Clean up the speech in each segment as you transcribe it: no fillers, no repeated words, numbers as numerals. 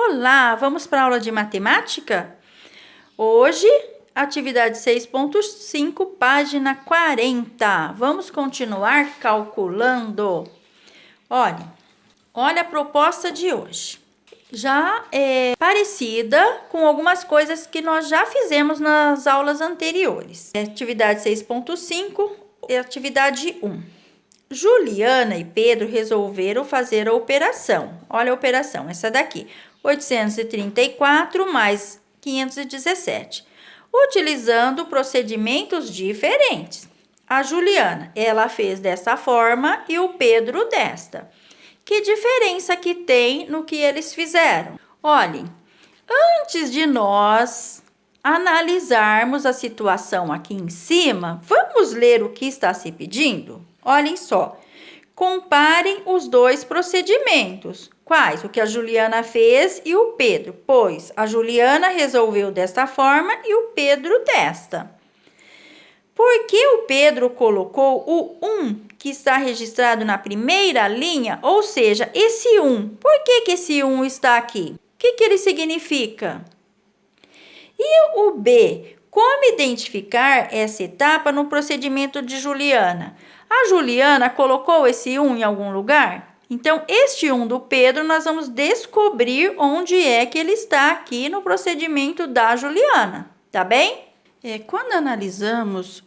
Olá, vamos para a aula de matemática? Hoje, atividade 6.5, página 40. Vamos continuar calculando. Olha a proposta de hoje. Já é parecida com algumas coisas que nós já fizemos nas aulas anteriores. Atividade 6.5 e atividade 1. Juliana e Pedro resolveram fazer a operação. Olha a operação, essa daqui. 834 mais 517. Utilizando procedimentos diferentes. A Juliana, ela fez dessa forma e o Pedro desta. Que diferença que tem no que eles fizeram? Olhem, antes de nós analisarmos a situação aqui em cima, vamos ler o que está se pedindo? Olhem só, comparem os dois procedimentos. Quais? O que a Juliana fez e o Pedro, pois a Juliana resolveu desta forma e o Pedro desta. Por que o Pedro colocou o 1 que está registrado na primeira linha? Ou seja, esse 1, por que esse 1 está aqui? O que ele significa? E o B, como identificar essa etapa no procedimento de Juliana? A Juliana colocou esse 1 em algum lugar? Então, este 1 do Pedro, nós vamos descobrir onde é que ele está aqui no procedimento da Juliana, tá bem? Quando analisamos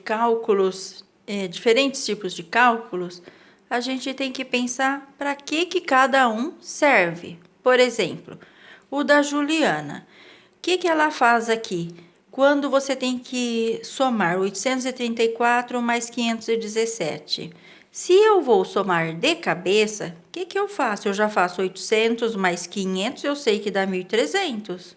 cálculos, diferentes tipos de cálculos, a gente tem que pensar para que cada um serve. Por exemplo, o da Juliana. O que ela faz aqui? Quando você tem que somar 834 mais 517. Se eu vou somar de cabeça, o que eu faço? Eu já faço 800 mais 500, eu sei que dá 1.300.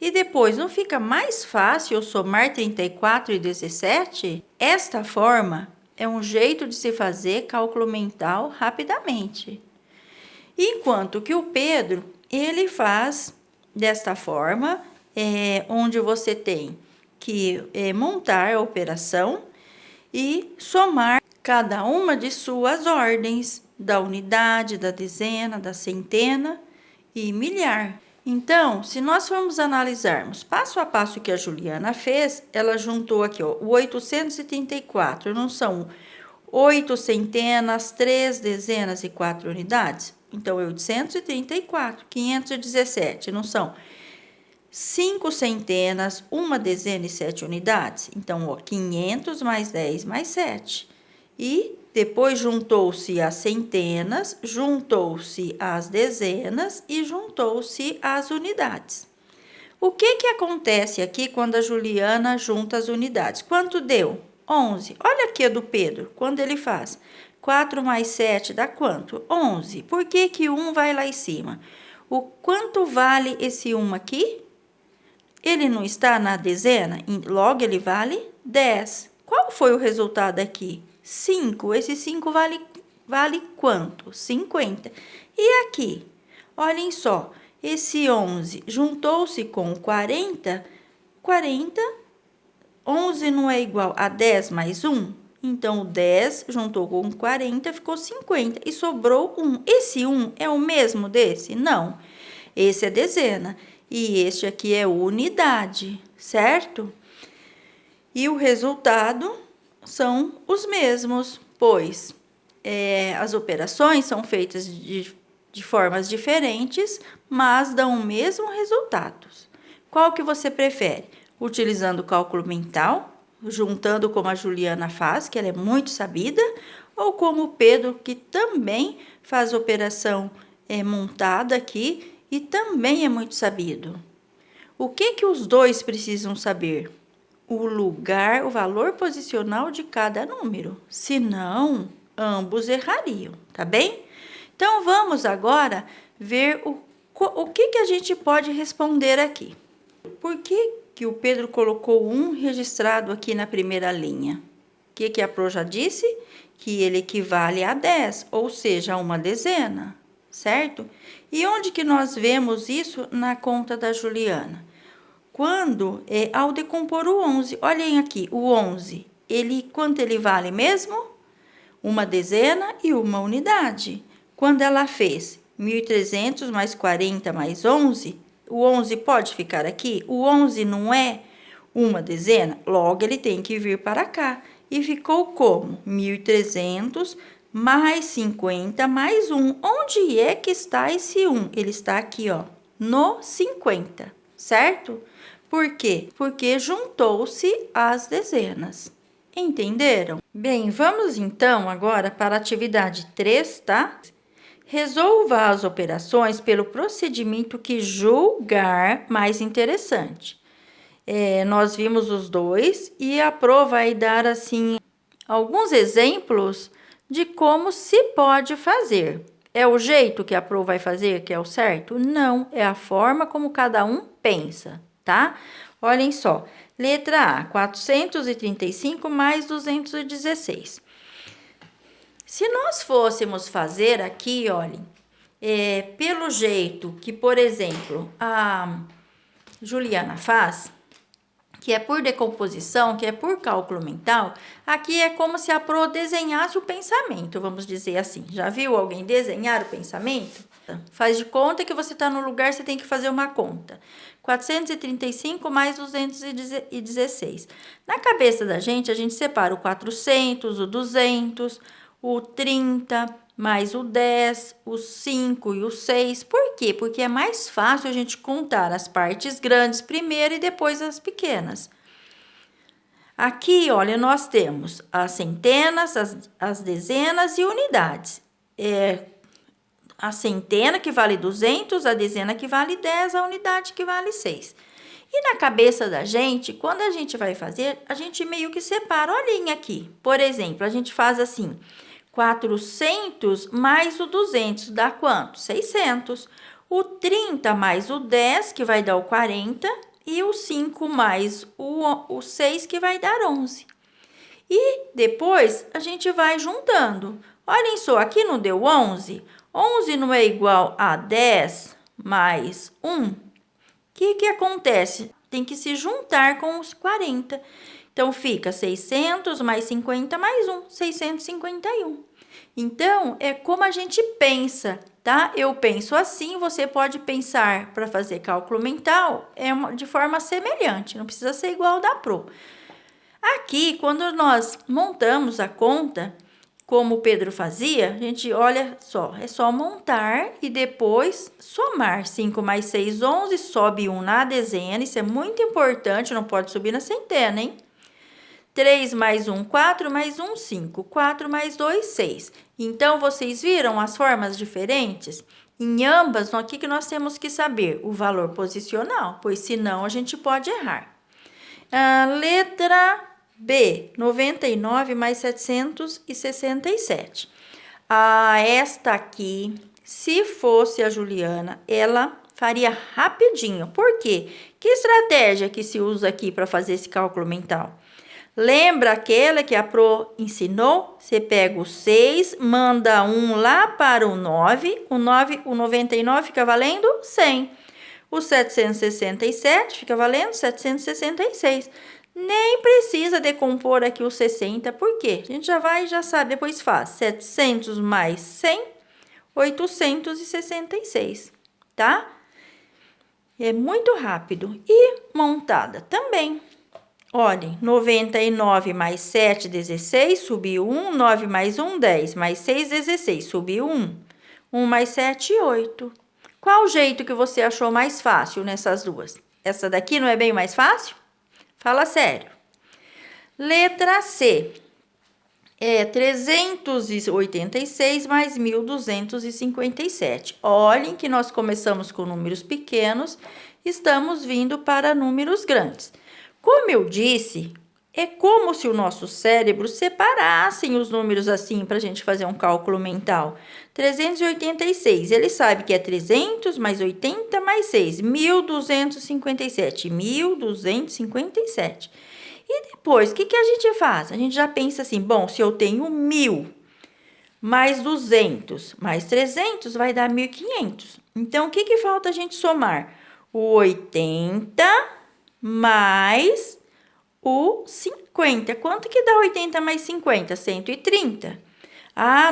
E depois, não fica mais fácil eu somar 34 e 17? Esta forma é um jeito de se fazer cálculo mental rapidamente. Enquanto que o Pedro, ele faz desta forma, onde você tem que montar a operação e somar cada uma de suas ordens, da unidade, da dezena, da centena e milhar. Então, se nós formos analisarmos passo a passo que a Juliana fez, ela juntou aqui, ó, o 834, não são 8 centenas, 3 dezenas e 4 unidades? Então, 834, 517, não são 5 centenas, 1 dezena e 7 unidades? Então, ó, 500 mais 10 mais 7. E depois juntou-se as centenas, juntou-se as dezenas e juntou-se as unidades. O que acontece aqui quando a Juliana junta as unidades? Quanto deu? 11. Olha aqui a do Pedro, quando ele faz 4 mais 7 dá quanto? 11. Por que 1 vai lá em cima? O quanto vale esse 1 aqui? Ele não está na dezena, logo ele vale 10. Qual foi o resultado aqui? 5. Esse 5 vale quanto? 50. E aqui? Olhem só, esse 11 juntou-se com 40. 11 não é igual a 10 mais 1? Então, o 10 juntou com 40, ficou 50 e sobrou 1. Esse 1 é o mesmo desse? Não. Esse é dezena e este aqui é unidade, certo? E o resultado são os mesmos, pois as operações são feitas de formas diferentes, mas dão o mesmo resultado. Qual que você prefere? Utilizando o cálculo mental, juntando como a Juliana faz, que ela é muito sabida, ou como o Pedro, que também faz operação montada aqui e também é muito sabido. O que os dois precisam saber? O lugar, o valor posicional de cada número. Senão, ambos errariam, tá bem? Então, vamos agora ver o que a gente pode responder aqui. Por que o Pedro colocou 1 registrado aqui na primeira linha? O que a Pro já disse? Que ele equivale a 10, ou seja, a uma dezena, certo? E onde que nós vemos isso na conta da Juliana? Quando, ao decompor o 11, olhem aqui, o 11, quanto ele vale mesmo? Uma dezena e uma unidade. Quando ela fez 1.300 mais 40 mais 11, o 11 pode ficar aqui? O 11 não é uma dezena? Logo, ele tem que vir para cá. E ficou como? 1.300 mais 50 mais 1. Onde é que está esse 1? Ele está aqui, ó, no 50, certo? Por quê? Porque juntou-se as dezenas. Entenderam? Bem, vamos então agora para a atividade 3, tá? Resolva as operações pelo procedimento que julgar mais interessante. Nós vimos os dois e a Pro vai dar, assim, alguns exemplos de como se pode fazer. É o jeito que a Pro vai fazer que é o certo? Não, é a forma como cada um pensa, tá? Olhem só, letra A, 435 mais 216. Se nós fôssemos fazer aqui, olhem, pelo jeito que, por exemplo, a Juliana faz, que é por decomposição, que é por cálculo mental, aqui é como se a Pro desenhasse o pensamento, vamos dizer assim. Já viu alguém desenhar o pensamento? Faz de conta que você está no lugar, você tem que fazer uma conta. 435 mais 216. Na cabeça da gente, a gente separa o 400, o 200, o 30, mais o 10, o 5 e o 6. Por quê? Porque é mais fácil a gente contar as partes grandes primeiro e depois as pequenas. Aqui, olha, nós temos as centenas, as dezenas e unidades. A centena que vale 200, a dezena que vale 10, a unidade que vale 6. E na cabeça da gente, quando a gente vai fazer, a gente meio que separa. Olhem aqui, por exemplo, a gente faz assim, 400 mais o 200 dá quanto? 600. O 30 mais o 10, que vai dar o 40, e o 5 mais o 6, que vai dar 11. E depois a gente vai juntando. Olhem só, aqui não deu 11? 11 não é igual a 10 mais 1? O que acontece? Tem que se juntar com os 40. Então, fica 600 mais 50 mais 1, 651. Então, é como a gente pensa, tá? Eu penso assim, você pode pensar para fazer cálculo mental de forma semelhante, não precisa ser igual da Pro. Aqui, quando nós montamos a conta, como o Pedro fazia, a gente, olha só, é só montar e depois somar. 5 mais 6, 11, sobe 1 na dezena, isso é muito importante, não pode subir na centena, hein? 3 mais 1, 4, mais 1, 5. 4 mais 2, 6. Então, vocês viram as formas diferentes? Em ambas, o que nós temos que saber? O valor posicional, pois senão a gente pode errar. Letra B, 99 mais 767. Esta aqui, se fosse a Juliana, ela faria rapidinho. Por quê? Que estratégia que se usa aqui para fazer esse cálculo mental? Lembra aquela que a Pro ensinou? Você pega o 6, manda 1 lá para o 9, o 99 fica valendo 100. O 767 fica valendo 766. Nem precisa decompor aqui o 60, por quê? A gente já sabe, depois faz 700 mais 100, 866, tá? É muito rápido. E montada também. Olhem, 99 mais 7, 16, subiu 1, 9 mais 1, 10, mais 6, 16, subiu 1. 1 mais 7, 8. Qual o jeito que você achou mais fácil nessas duas? Essa daqui não é bem mais fácil? Fala sério. Letra C. 386 mais 1.257. Olhem que nós começamos com números pequenos, estamos vindo para números grandes. Como eu disse, é como se o nosso cérebro separasse os números assim para a gente fazer um cálculo mental. 386, ele sabe que é 300 mais 80 mais 6, 1.257. 1.257. E depois, o que a gente faz? A gente já pensa assim, bom, se eu tenho 1.000 mais 200 mais 300 vai dar 1.500. Então, o que falta a gente somar? O 80 mais o 50. Quanto que dá 80 mais 50? 130.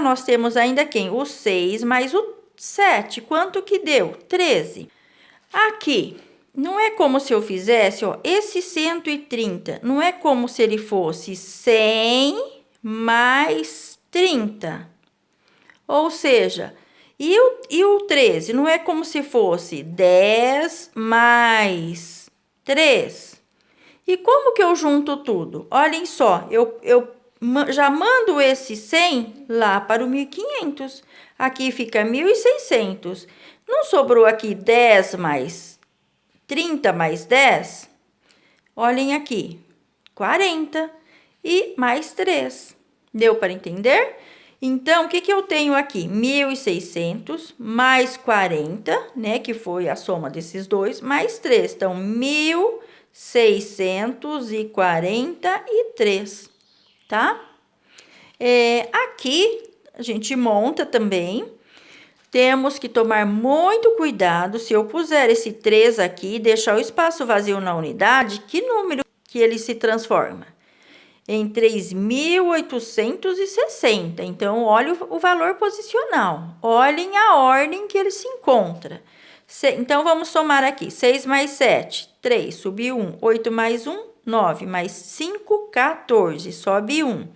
Nós temos ainda quem? O 6 mais o 7. Quanto que deu? 13. Aqui, não é como se eu fizesse, ó, esse 130, não é como se ele fosse 100 mais 30. Ou seja, e o 13, não é como se fosse 10 mais 3. E como que eu junto tudo? Olhem só, eu já mando esse 100 lá para o 1.500. Aqui fica 1.600. Não sobrou aqui 10 mais 30 mais 10? Olhem aqui, 40 e mais 3. Deu para entender? Então, o que eu tenho aqui? 1.600 mais 40, né? Que foi a soma desses dois, mais 3. Então, 1.643, tá? Aqui, a gente monta também. Temos que tomar muito cuidado. Se eu puser esse 3 aqui, deixar o espaço vazio na unidade, que número que ele se transforma? Em 3.860. Então, olha o valor posicional. Olhem a ordem que ele se encontra. Então, vamos somar aqui. 6 mais 7, 3, subiu 1. 8 mais 1, 9. Mais 5, 14, sobe 1.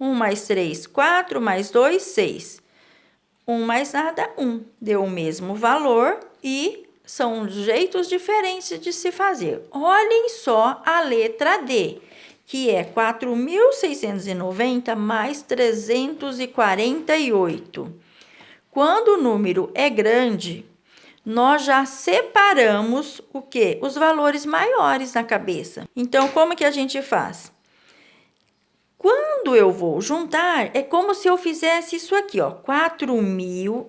1 mais 3, 4. Mais 2, 6. 1 mais nada, 1. Deu o mesmo valor e são jeitos diferentes de se fazer. Olhem só a letra D, que é 4.690 mais 348. Quando o número é grande, nós já separamos o quê? Os valores maiores na cabeça. Então, como que a gente faz? Quando eu vou juntar, é como se eu fizesse isso aqui, ó, 4.000.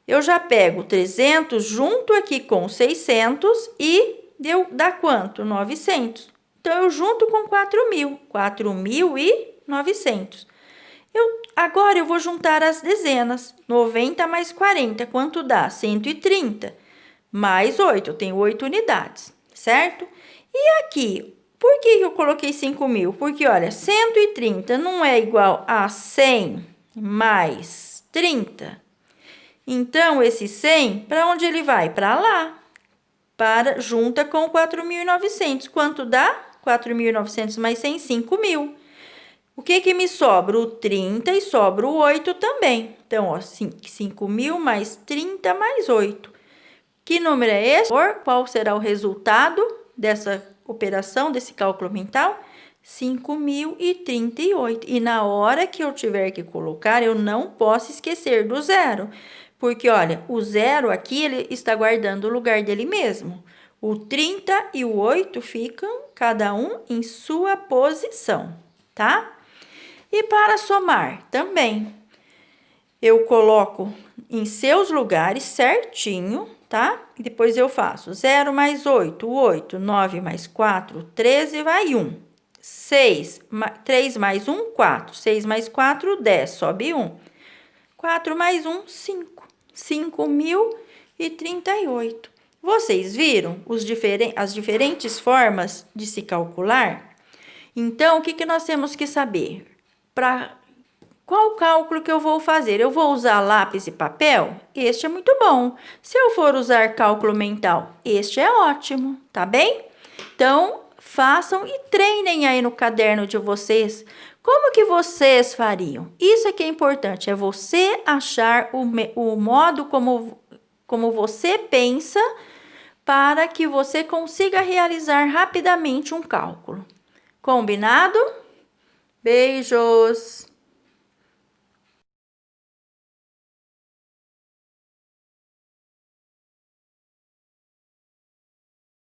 Eu já pego 300, junto aqui com 600 e dá quanto? 900. Então, eu junto com 4.000, 4.900. Agora, eu vou juntar as dezenas. 90 mais 40, quanto dá? 130. Mais 8, eu tenho 8 unidades, certo? E aqui, por que eu coloquei 5.000? Porque, olha, 130 não é igual a 100 mais 30. Então, esse 100, para onde ele vai? Para lá. Junta com 4.900. Quanto dá? 4.900 mais 100, 5.000. O que me sobra? O 30 e sobra o 8 também. Então, ó, 5.000 mais 30 mais 8. Que número é esse? Qual será o resultado dessa operação, desse cálculo mental? 5.038. E na hora que eu tiver que colocar, eu não posso esquecer do zero. Porque, olha, o zero aqui, ele está guardando o lugar dele mesmo. O 30 e o 8 ficam, cada um, em sua posição, tá? E para somar, também, eu coloco em seus lugares certinho, tá? E depois eu faço 0 mais 8, 8, 9 mais 4, 13, vai 1. 3 mais 1, 4. 6 mais 4, 10, sobe 1. 4 mais 1, 5. 5.038. Vocês viram as diferentes formas de se calcular? Então, o que nós temos que saber? Para qual cálculo que eu vou fazer? Eu vou usar lápis e papel? Este é muito bom. Se eu for usar cálculo mental, este é ótimo, tá bem? Então, façam e treinem aí no caderno de vocês. Como que vocês fariam? Isso é que é importante, é você achar o modo como você pensa para que você consiga realizar rapidamente um cálculo. Combinado? Beijos!